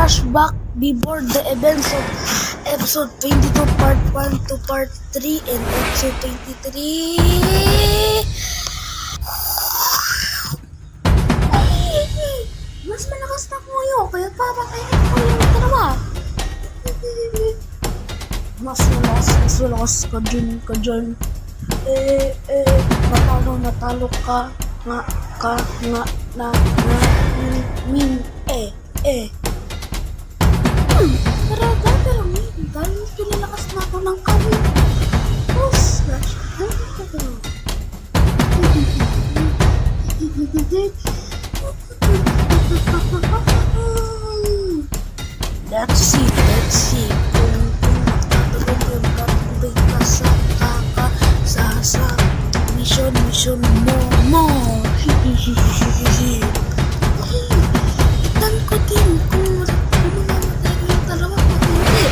flashback before the events of episode 22 part 1 to part 3 and episode 23. Mas malakas na kuyo, kaya papatayin ko yung dalawa. Mas malakas ka dyan. Natalo ka pero dahil pinalakas na ako ng kami. Let's see kung magtatuloy ka sa mission mo. Itan ko din kung mamamatay ko yung dalawa o hindi.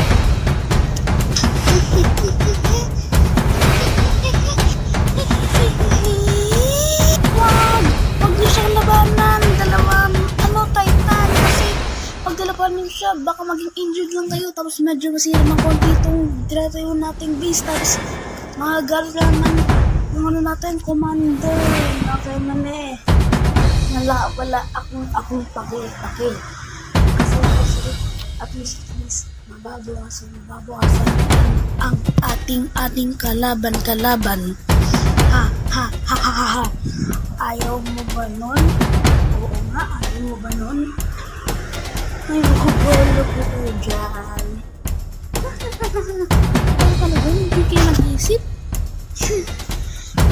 Wag niyo siyang labanan, dalawang Titan, kasi pag dalapanin siya, baka maging injured lang kayo, tapos medyo masira ng konti itong tinatayo nating base, tapos magalit naman yung natin, commander. Okay man wala akong pakil. Kasi at least mababawasan ang ating kalaban. Ha. Ayaw mo ba nun? Oo nga, ayaw mo ba nun? Ay, magugulo ko dyan. Ay, talaga, hindi kayo nag-isip?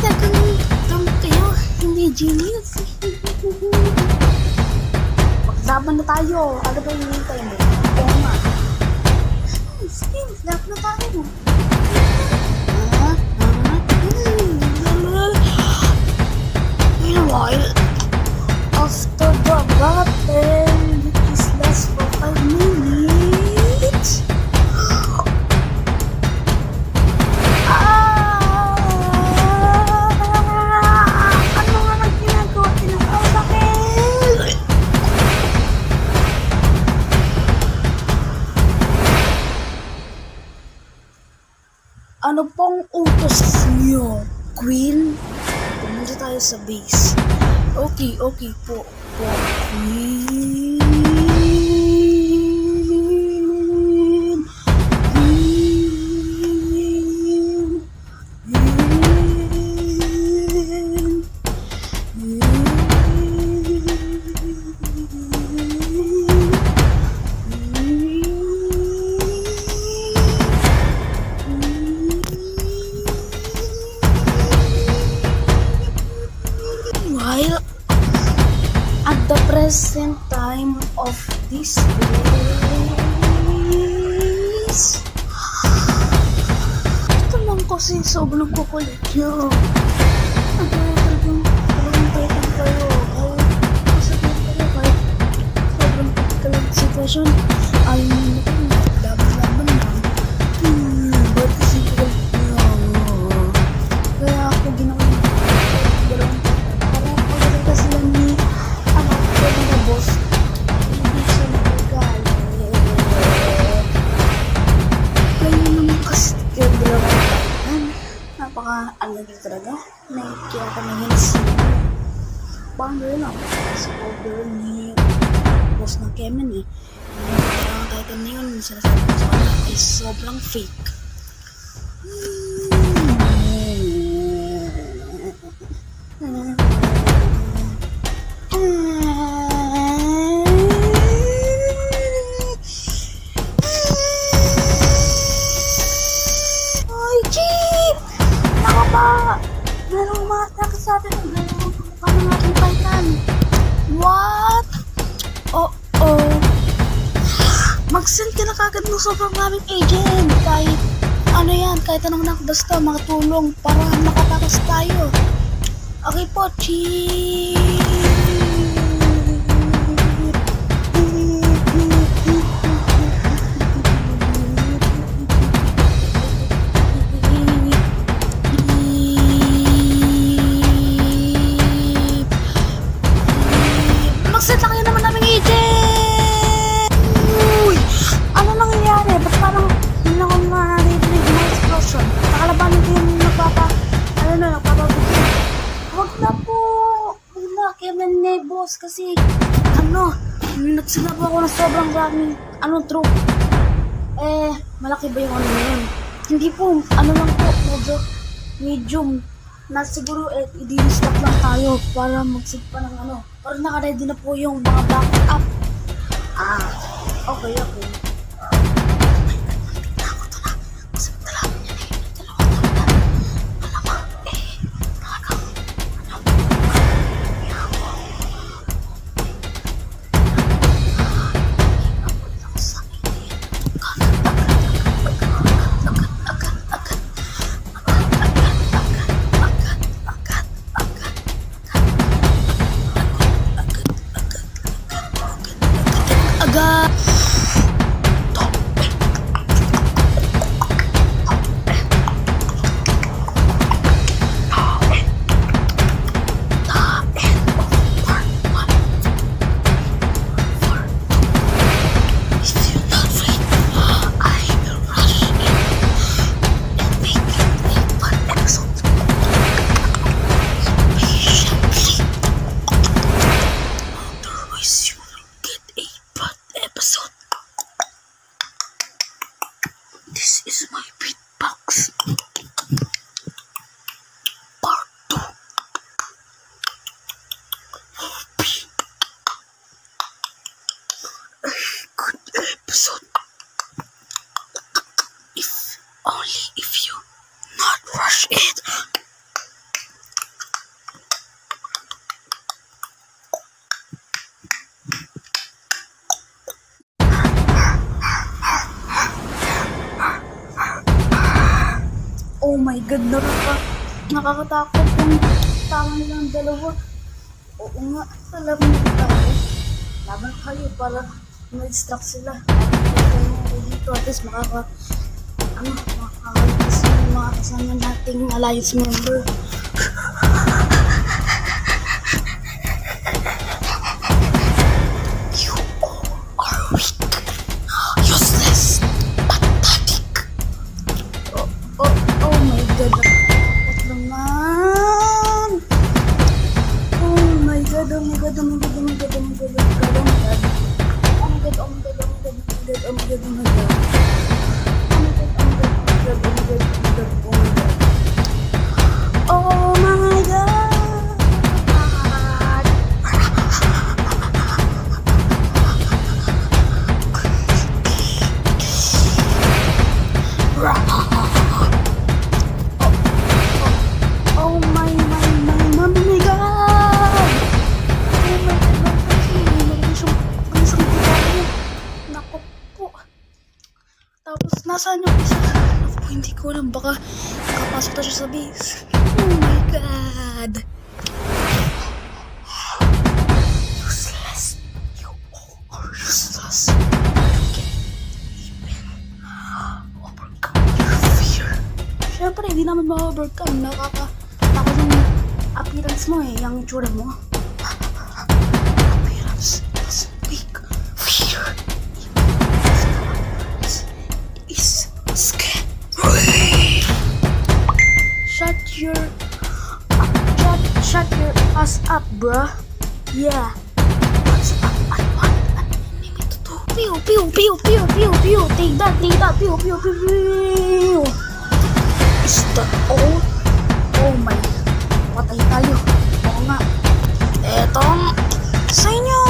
Tagang kayo, hindi genius. Maglaban na tayo. Ano ba yung hintay mo? Oo nga. Sige, maglaban na tayo. Meanwhile, after the battle, which lasts for 5 minutes, ano pong utos niyo, Queen? Pumunta tayo sa base. Okay po, Queen. At the present time of this race, ito lang kasi sobrang kukulit nyo. Talagang Titan kayo. Kahit sobrang critical situation, ayaw nyo na laban na. Ba't kasi kukulit nyo? Kaya ako ginawa nyo. Para pagkakita sila ni boss, hindi siya nagagalit. Kaya naman kasi napaka-alagay talaga. Kaya kami hinsin. Paano rin ako? Sa order ni boss ng Kemen ang Titan na yun, sinasabi ko sa kanya, is sobrang fake. Merong umatake sa atin ng ating Titan. What? Mag-send ka na kagad ng sobrang maraming agent. Kahit anong basta makatulong para makatakas tayo. Okay po, Chief. Mag-set lang yun naman naming agent. Tapos kasi, nagsilap ako ng sobrang daming, troop. Malaki ba yung na yun? Hindi po, lang po, medium. Siguro, i-distract lang tayo para magsigpa ng para naka-ready na po yung mga backup. Okay. This is my beatbox. Part 2. A good episode. If you not rush it. Oh my God, nakakatakot yung tama nilang dalawa. Oo nga, alam mo tayo. Laban tayo para ma-distract sila. Dito at least makakaligtas yung mga kasama nating alliance member. You all are weak. Useless. Pathetic. Oh my God, nakakatakot naman. Oh my God. Tapos, nasaan yung isa? Ako, hindi ko alam. Baka nakapasok na siya sa base. Oh my God! Useless. You all are useless. You can't even overcome your fear. Siyempre, hindi naman ma-overcome. Nakakatakot yung appearance mo yung itsura mo. Appearance doesn't make fear. Shut your ass up, bruh. Yeah. What's up? I want an enemy to do. Pew. Take that. Pew. Is that all? Oh my. Patay tayo. Oo nga. Etong sa inyo.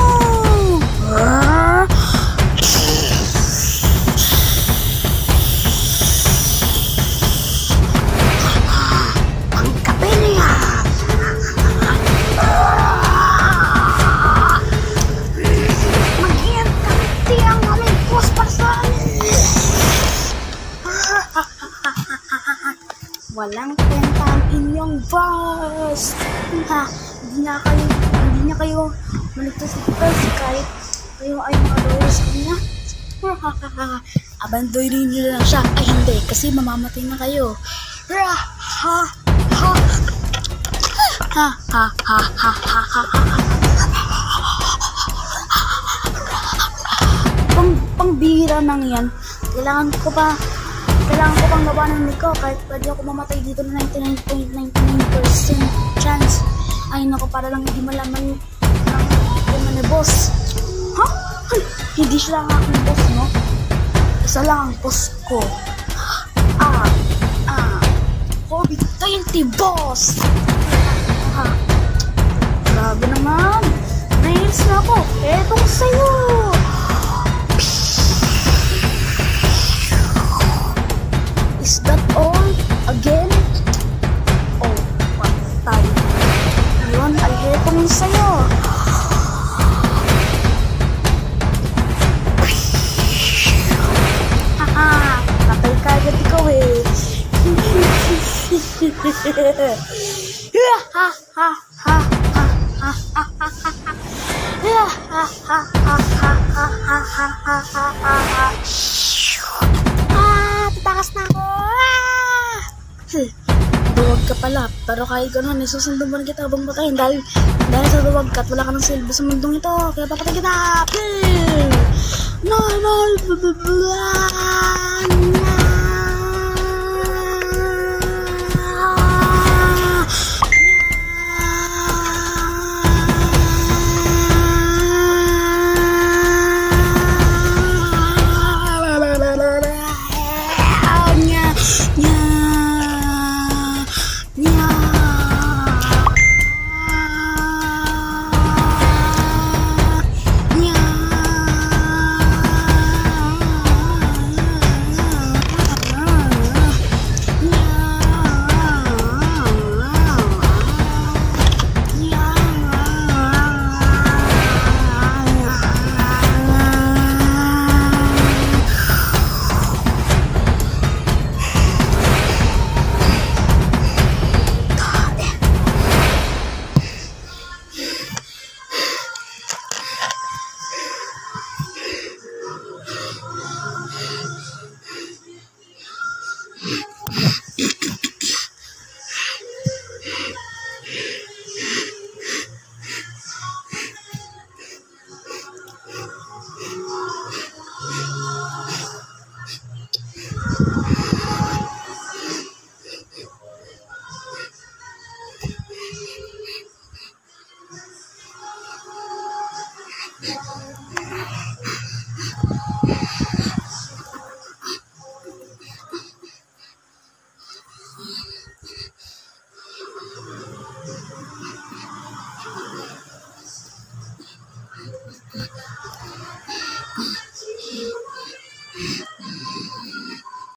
Walang kwenta ang inyong boss. Hindi niya kayo maligtas kahit kayo ay mga loyal sa kanya. Abandoy niyo lang siya. Ay hindi, kasi mamamatay na kayo. Pangbihira nang yan. Kailangan ko pang labanan nito kahit pwede ako mamatay dito na 99.99% chance. Ay nako, para lang hindi malaman ng naman ni boss. Ha? Ay, hindi siya lang aking boss, no? Isa lang ang boss ko. COVID-20 boss! Ha? Grabe naman. Nails na ako. Etong sa'yo. Is that all? Again? Oh, patay. Ngayon, ay etong sa'yo. Haha, patay ka agad ikaw eh. Tatakas na ako. Duwag ka pala, pero kahit gano'n, isusundo mo rin kita habang patayin dahil sa duwag ka at wala ka ng silbi sa mundong ito, kaya papatay kita.